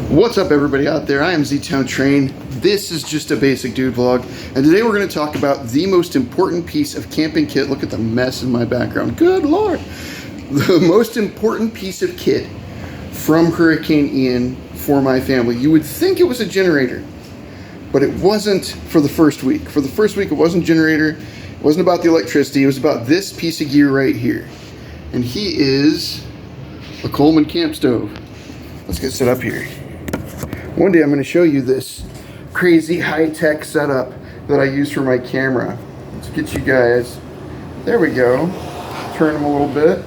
What's up, everybody out there? I am Z-Town Train. This is just a basic dude vlog, and today we're going to talk about the most important piece of camping kit. Look at the mess in my background. Good Lord. The most important piece of kit from Hurricane Ian for my family. You would think it was a generator, but it wasn't for the first week. For the first week, it wasn't generator. It wasn't about the electricity. It was about this piece of gear right here. And he is a Coleman camp stove. Let's get set up here. One day I'm going to show you this crazy high-tech setup that I use for my camera. Let's get you guys. There we go. Turn them a little bit.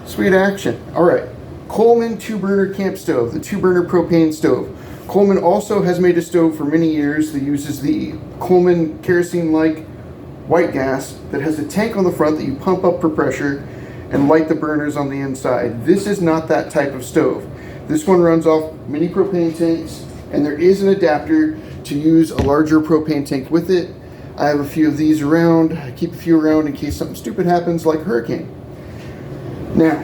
Sweet action. All right. Coleman 2-burner camp stove, the 2-burner propane stove. Coleman also has made a stove for many years that uses the Coleman kerosene-like white gas that has a tank on the front that you pump up for pressure and light the burners on the inside. This is not that type of stove. This one runs off mini propane tanks, and there is an adapter to use a larger propane tank with it. I have a few of these around. I keep a few around in case something stupid happens like a hurricane. Now,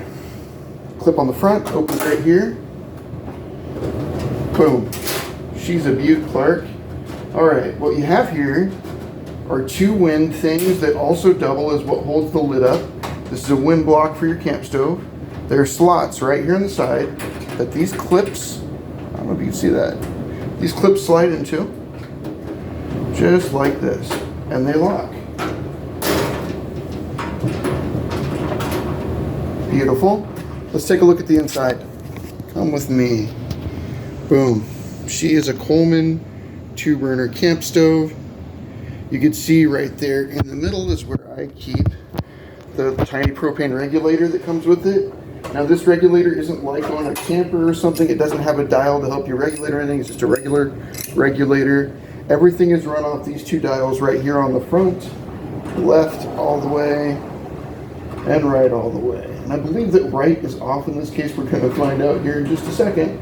clip on the front, opens right here. Boom. She's a beaut, Clark. All right, what you have here are 2 wind things that also double as what holds the lid up. This is a wind block for your camp stove. There are slots right here on the side that these clips, I don't know if you can see that, these clips slide into, just like this, and they lock. Beautiful. Let's take a look at the inside. Come with me. Boom. She is a Coleman 2-burner camp stove. You can see right there in the middle is where I keep the tiny propane regulator that comes with it. Now this regulator isn't like on a camper or something. It doesn't have a dial to help you regulate or anything. It's just a regular regulator. Everything is run off these 2 dials right here on the front. Left all the way and right all the way. And I believe that right is off in this case. We're going to find out here in just a second,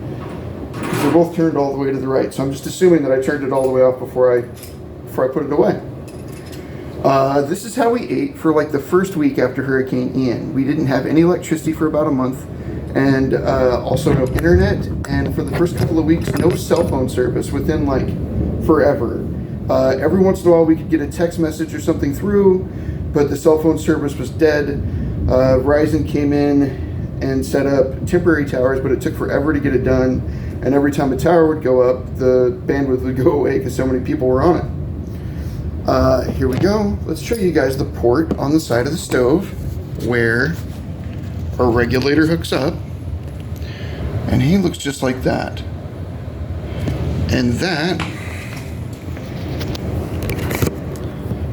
because they're both turned all the way to the right. So I'm just assuming that I turned it all the way off before I put it away. This is how we ate for like the first week after Hurricane Ian. We didn't have any electricity for about a month, and also no internet, and for the first couple of weeks, no cell phone service within like forever. Every once in a while we could get a text message or something through, but the cell phone service was dead. Verizon came in and set up temporary towers, but it took forever to get it done, and every time a tower would go up, the bandwidth would go away because so many people were on it. Here we go. Let's show you guys the port on the side of the stove where our regulator hooks up, and he looks just like that. And that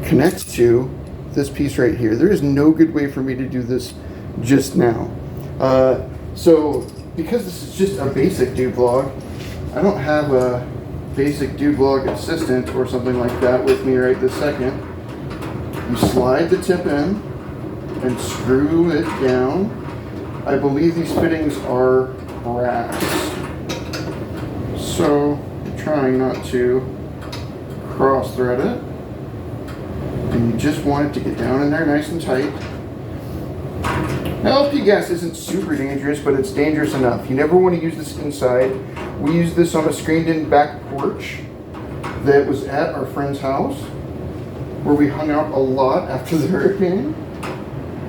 connects to this piece right here. There is no good way for me to do this just now. So because this is just a basic dude vlog, I don't have a basic dude vlog assistant or something like that with me right this second. You slide the tip in and screw it down. I believe these fittings are brass, so I'm trying not to cross thread it, and you just want it to get down in there nice and tight. Now, LP gas isn't super dangerous, but it's dangerous enough. You never want to use this inside. We used this on a screened-in back porch that was at our friend's house, where we hung out a lot after the hurricane.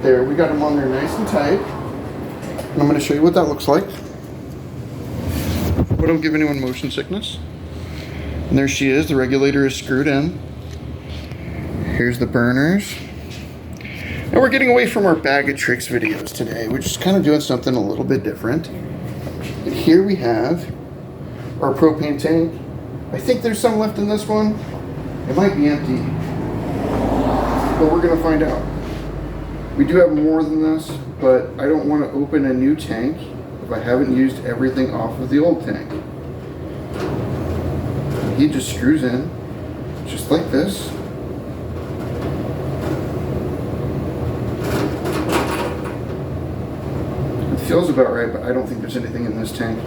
There, we got them on there nice and tight. And I'm going to show you what that looks like. But don't give anyone motion sickness. And there she is. The regulator is screwed in. Here's the burners. And we're getting away from our bag of tricks videos today. We're just kind of doing something a little bit different. And here we have our propane tank. I think there's some left in this one. It might be empty, but we're gonna find out. We do have more than this, but I don't want to open a new tank if I haven't used everything off of the old tank. He just screws in, just like this. It feels about right, but I don't think there's anything in this tank.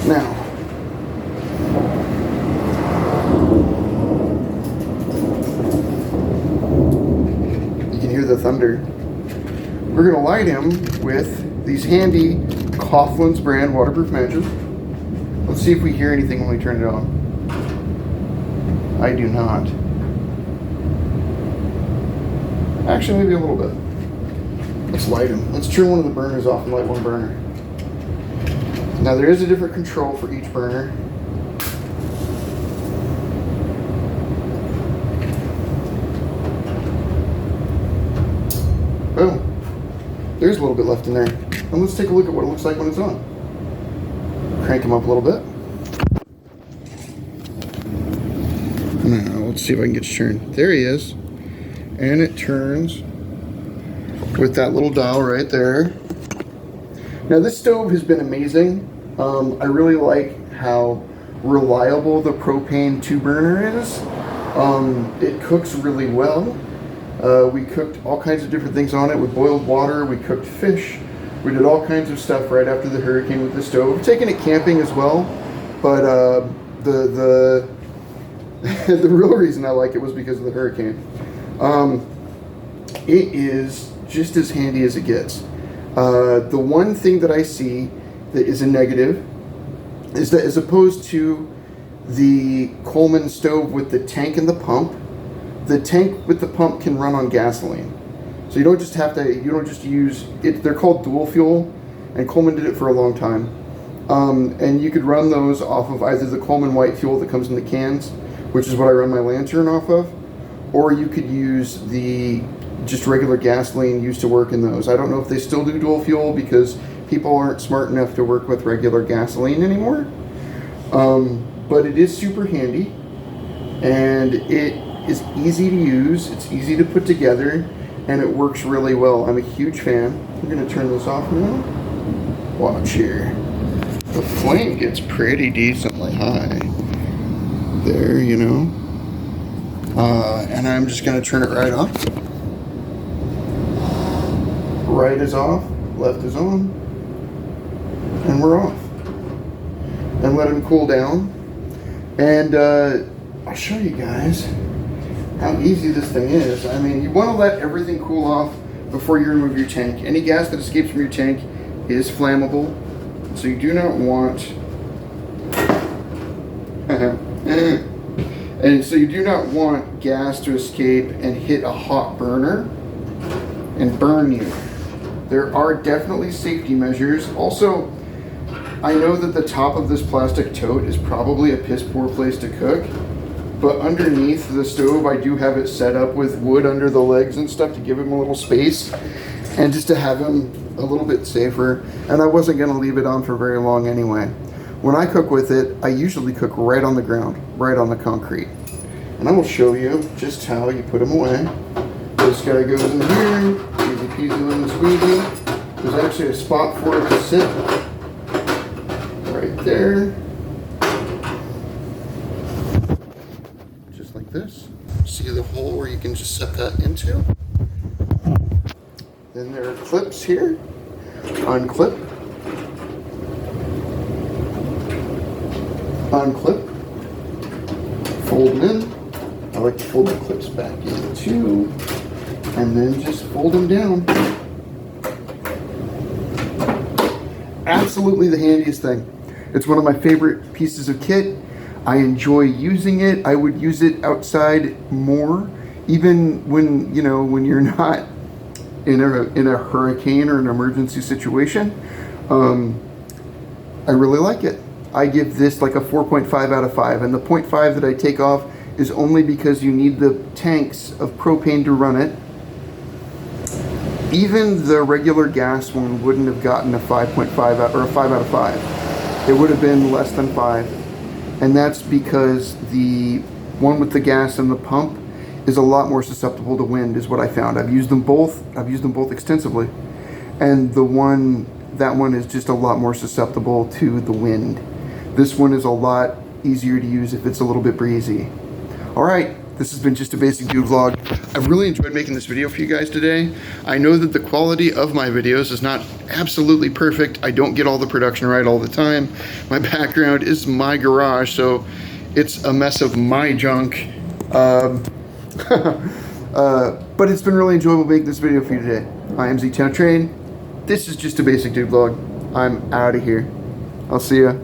Now, you can hear the thunder. We're going to light him with these handy Coughlin's brand waterproof matches. Let's see if we hear anything when we turn it on. I do not. Actually, maybe a little bit. Let's light them. Let's turn one of the burners off and light one burner. Now there is a different control for each burner. Boom. There's a little bit left in there. And let's take a look at what it looks like when it's on. Crank him up a little bit. Now, let's see if I can get it turned. There he is. And it turns with that little dial right there. Now, this stove has been amazing. I really like how reliable the propane 2-burner is. It cooks really well. We cooked all kinds of different things on it with boiled water. We cooked fish. We did all kinds of stuff right after the hurricane with the stove. We've taken it camping as well, but the real reason I like it was because of the hurricane. It is just as handy as it gets. The one thing that I see that is a negative is that as opposed to the Coleman stove with the tank and the pump, the tank with the pump can run on gasoline. So you don't just use it. They're called dual fuel, and Coleman did it for a long time. And you could run those off of either the Coleman white fuel that comes in the cans, which is what I run my lantern off of, or you could use the just regular gasoline used to work in those. I don't know if they still do dual fuel because people aren't smart enough to work with regular gasoline anymore. But it is super handy, and it is easy to use. It's easy to put together, and it works really well. I'm a huge fan. I'm going to turn this off now. Watch here. The flame gets pretty decently high. There, you know. And I'm just going to turn it right off. Right is off, left is on, and we're off. And let them cool down. And I'll show you guys how easy this thing is. I mean, you want to let everything cool off before you remove your tank. Any gas that escapes from your tank is flammable, so you do not want and so you do not want gas to escape and hit a hot burner and burn you. There are definitely safety measures. Also, I know that the top of this plastic tote is probably a piss poor place to cook, but underneath the stove I do have it set up with wood under the legs and stuff to give him a little space and just to have him a little bit safer. And I wasn't going to leave it on for very long anyway. When I cook with it, I usually cook right on the ground, right on the concrete. And I will show you just how you put them away. This guy goes in here, easy peasy lemon squeezy. There's actually a spot for it to sit right there. Just like this. See the hole where you can just set that into? Then there are clips here. Unclip. Unclip. Fold them in. I like to fold the clips back in too. And then just fold them down. Absolutely the handiest thing. It's one of my favorite pieces of kit. I enjoy using it. I would use it outside more, even when, you know, when you're not in a hurricane or an emergency situation. I really like it. I give this like a 4.5 out of 5, and the 0.5 that I take off is only because you need the tanks of propane to run it. Even the regular gas one wouldn't have gotten a 5.5 or a 5 out of 5. It would have been less than 5. And that's because the one with the gas and the pump is a lot more susceptible to wind, is what I found. I've used them both extensively. And that one is just a lot more susceptible to the wind. This one is a lot easier to use if it's a little bit breezy. All right, this has been just a basic dude vlog. I've really enjoyed making this video for you guys today. I know that the quality of my videos is not absolutely perfect. I don't get all the production right all the time. My background is my garage, so it's a mess of my junk. But it's been really enjoyable making this video for you today. I am Z Town Train. This is just a basic dude vlog. I'm out of here. I'll see ya.